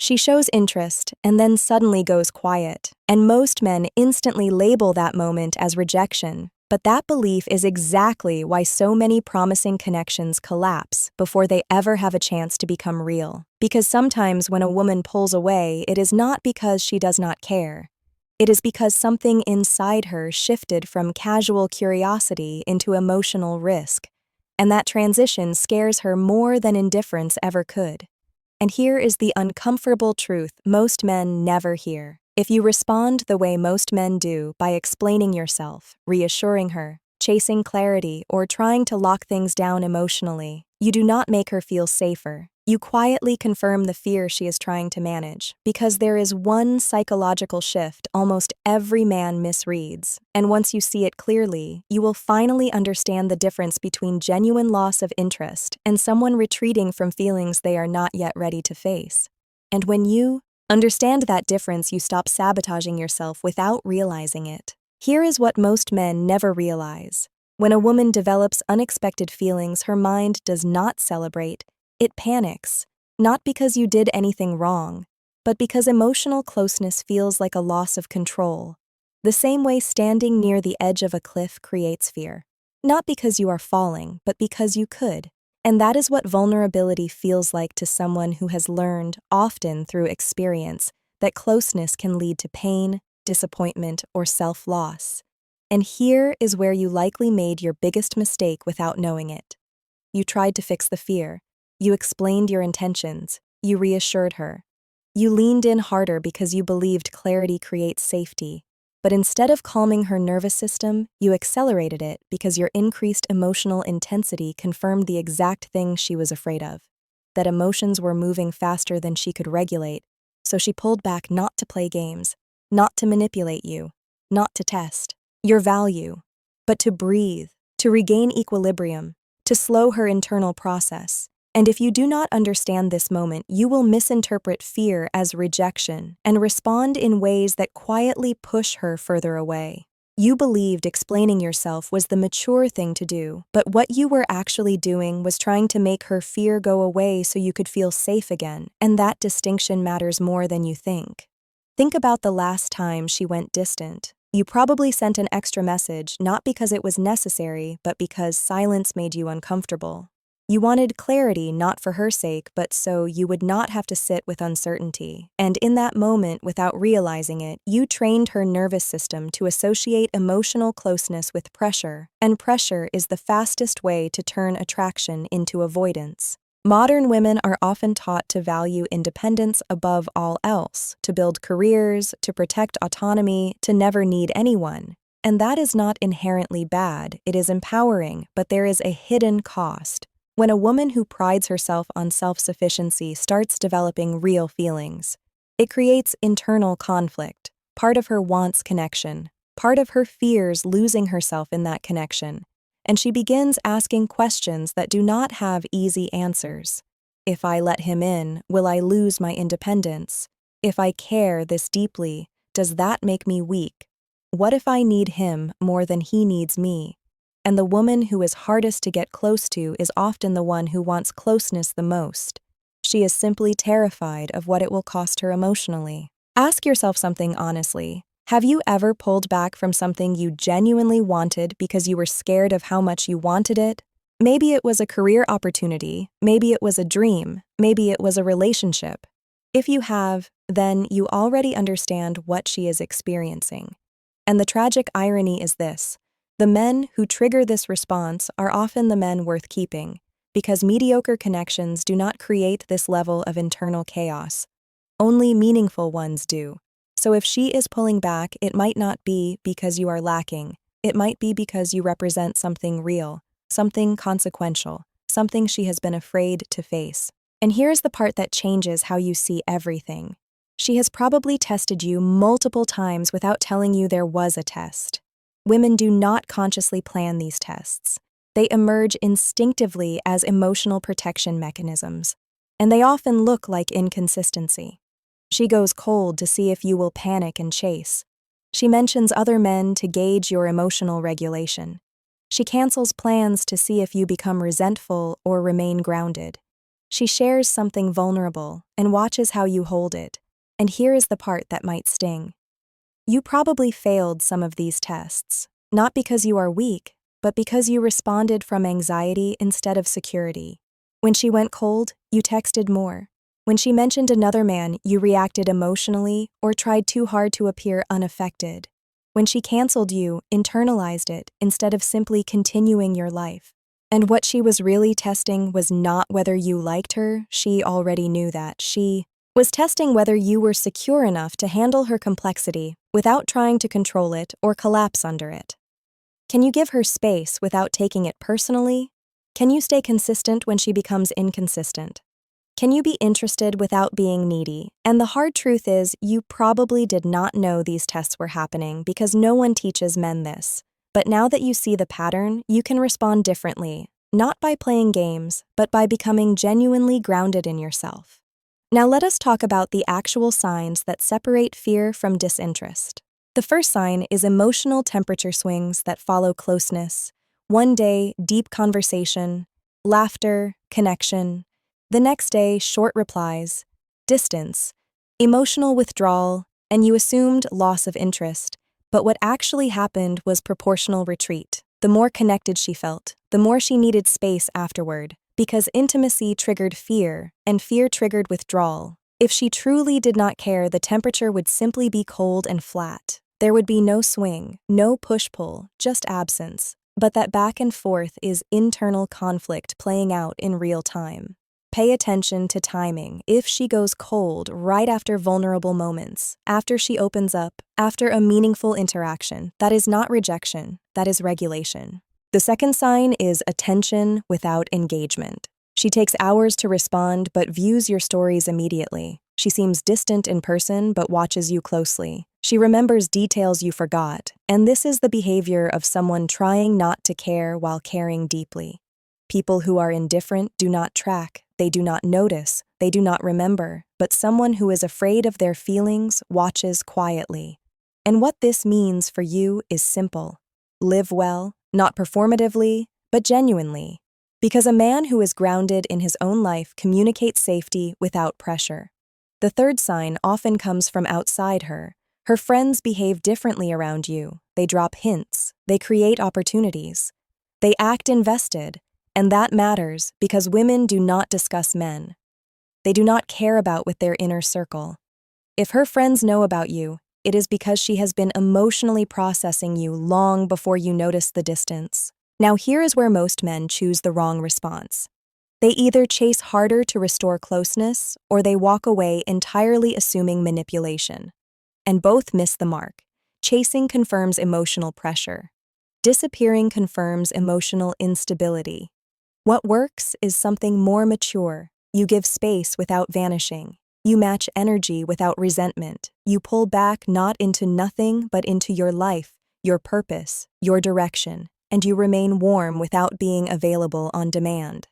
She shows interest and then suddenly goes quiet, and most men instantly label that moment as rejection. But that belief is exactly why so many promising connections collapse before they ever have a chance to become real. Because sometimes when a woman pulls away, it is not because she does not care. It is because something inside her shifted from casual curiosity into emotional risk, and that transition scares her more than indifference ever could. And here is the uncomfortable truth most men never hear. If you respond the way most men do, by explaining yourself, reassuring her, chasing clarity, or trying to lock things down emotionally, you do not make her feel safer. You quietly confirm the fear she is trying to manage, because there is one psychological shift almost every man misreads, and once you see it clearly, you will finally understand the difference between genuine loss of interest and someone retreating from feelings they are not yet ready to face. And when you understand that difference, you stop sabotaging yourself without realizing it. Here is what most men never realize. When a woman develops unexpected feelings her mind does not celebrate, it panics, not because you did anything wrong, but because emotional closeness feels like a loss of control. The same way standing near the edge of a cliff creates fear. Not because you are falling, but because you could. And that is what vulnerability feels like to someone who has learned, often through experience, that closeness can lead to pain, disappointment, or self-loss. And here is where you likely made your biggest mistake without knowing it. You tried to fix the fear. You explained your intentions. You reassured her. You leaned in harder because you believed clarity creates safety. But instead of calming her nervous system, you accelerated it because your increased emotional intensity confirmed the exact thing she was afraid of, that emotions were moving faster than she could regulate, so she pulled back not to play games, not to manipulate you, not to test your value, but to breathe, to regain equilibrium, to slow her internal process. And if you do not understand this moment, you will misinterpret fear as rejection and respond in ways that quietly push her further away. You believed explaining yourself was the mature thing to do, but what you were actually doing was trying to make her fear go away so you could feel safe again, and that distinction matters more than you think. Think about the last time she went distant. You probably sent an extra message not because it was necessary, but because silence made you uncomfortable. You wanted clarity not for her sake, but so you would not have to sit with uncertainty. And in that moment, without realizing it, you trained her nervous system to associate emotional closeness with pressure, and pressure is the fastest way to turn attraction into avoidance. Modern women are often taught to value independence above all else, to build careers, to protect autonomy, to never need anyone. And that is not inherently bad, it is empowering, but there is a hidden cost. When a woman who prides herself on self-sufficiency starts developing real feelings, it creates internal conflict. Part of her wants connection, part of her fears losing herself in that connection, and she begins asking questions that do not have easy answers. If I let him in, will I lose my independence? If I care this deeply, does that make me weak? What if I need him more than he needs me? And the woman who is hardest to get close to is often the one who wants closeness the most. She is simply terrified of what it will cost her emotionally. Ask yourself something honestly. Have you ever pulled back from something you genuinely wanted because you were scared of how much you wanted it? Maybe it was a career opportunity, maybe it was a dream, maybe it was a relationship. If you have, then you already understand what she is experiencing. And the tragic irony is this. The men who trigger this response are often the men worth keeping, because mediocre connections do not create this level of internal chaos. Only meaningful ones do. So if she is pulling back, it might not be because you are lacking. It might be because you represent something real, something consequential, something she has been afraid to face. And here's the part that changes how you see everything. She has probably tested you multiple times without telling you there was a test. Women do not consciously plan these tests. They emerge instinctively as emotional protection mechanisms, and they often look like inconsistency. She goes cold to see if you will panic and chase. She mentions other men to gauge your emotional regulation. She cancels plans to see if you become resentful or remain grounded. She shares something vulnerable and watches how you hold it. And here is the part that might sting. You probably failed some of these tests, not because you are weak, but because you responded from anxiety instead of security. When she went cold, you texted more. When she mentioned another man, you reacted emotionally or tried too hard to appear unaffected. When she canceled you, internalized it instead of simply continuing your life. And what she was really testing was not whether you liked her, she already knew that. She was testing whether you were secure enough to handle her complexity without trying to control it or collapse under it. Can you give her space without taking it personally? Can you stay consistent when she becomes inconsistent? Can you be interested without being needy? And the hard truth is, you probably did not know these tests were happening because no one teaches men this. But now that you see the pattern, you can respond differently, not by playing games, but by becoming genuinely grounded in yourself. Now let us talk about the actual signs that separate fear from disinterest. The first sign is emotional temperature swings that follow closeness. One day, deep conversation, laughter, connection. The next day, short replies, distance, emotional withdrawal, and you assumed loss of interest. But what actually happened was proportional retreat. The more connected she felt, the more she needed space afterward, because intimacy triggered fear, and fear triggered withdrawal. If she truly did not care, the temperature would simply be cold and flat. There would be no swing, no push-pull, just absence. But that back and forth is internal conflict playing out in real time. Pay attention to timing. If she goes cold right after vulnerable moments, after she opens up, after a meaningful interaction, that is not rejection, that is regulation. The second sign is attention without engagement. She takes hours to respond but views your stories immediately. She seems distant in person but watches you closely. She remembers details you forgot, and this is the behavior of someone trying not to care while caring deeply. People who are indifferent do not track, they do not notice, they do not remember, but someone who is afraid of their feelings watches quietly. And what this means for you is simple. Live well, not performatively, but genuinely. Because a man who is grounded in his own life communicates safety without pressure. The third sign often comes from outside her. Her friends behave differently around you. They drop hints. They create opportunities. They act invested. And that matters because women do not discuss men. They do not care about with their inner circle. If her friends know about you, it is because she has been emotionally processing you long before you notice the distance. Now here is where most men choose the wrong response. They either chase harder to restore closeness, or they walk away entirely assuming manipulation. And both miss the mark. Chasing confirms emotional pressure. Disappearing confirms emotional instability. What works is something more mature. You give space without vanishing. You match energy without resentment. You pull back not into nothing but into your life, your purpose, your direction, and you remain warm without being available on demand.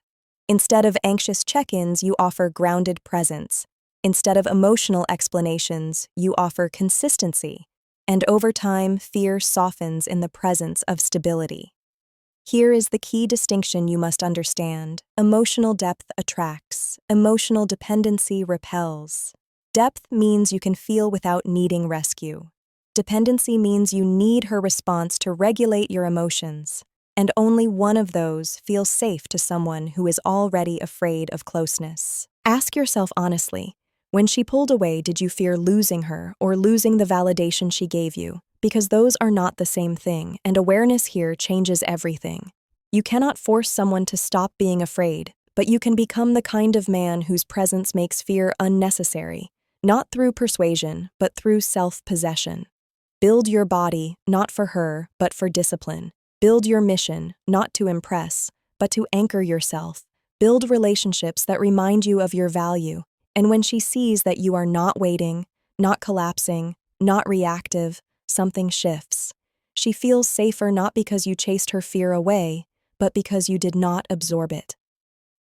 Instead of anxious check-ins, you offer grounded presence. Instead of emotional explanations, you offer consistency. And over time, fear softens in the presence of stability. Here is the key distinction you must understand. Emotional depth attracts. Emotional dependency repels. Depth means you can feel without needing rescue. Dependency means you need her response to regulate your emotions. And only one of those feels safe to someone who is already afraid of closeness. Ask yourself honestly, when she pulled away, did you fear losing her or losing the validation she gave you? Because those are not the same thing, and awareness here changes everything. You cannot force someone to stop being afraid, but you can become the kind of man whose presence makes fear unnecessary, not through persuasion, but through self-possession. Build your body, not for her, but for discipline. Build your mission, not to impress, but to anchor yourself. Build relationships that remind you of your value, and when she sees that you are not waiting, not collapsing, not reactive, something shifts. She feels safer not because you chased her fear away, but because you did not absorb it.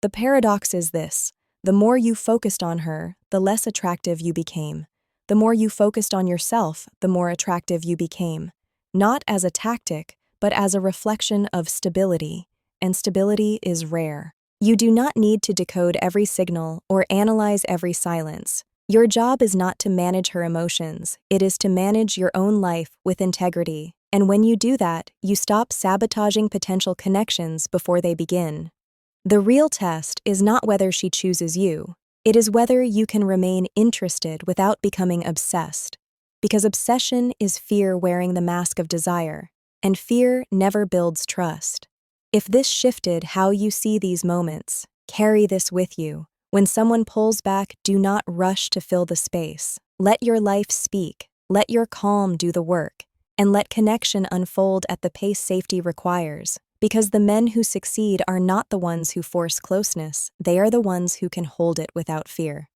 The paradox is this: the more you focused on her, the less attractive you became. The more you focused on yourself, the more attractive you became. Not as a tactic, but as a reflection of stability, and stability is rare. You do not need to decode every signal or analyze every silence. Your job is not to manage her emotions, it is to manage your own life with integrity. And when you do that, you stop sabotaging potential connections before they begin. The real test is not whether she chooses you, it is whether you can remain interested without becoming obsessed. Because obsession is fear wearing the mask of desire, and fear never builds trust. If this shifted how you see these moments, carry this with you. When someone pulls back, do not rush to fill the space. Let your life speak, let your calm do the work, and let connection unfold at the pace safety requires. Because the men who succeed are not the ones who force closeness, they are the ones who can hold it without fear.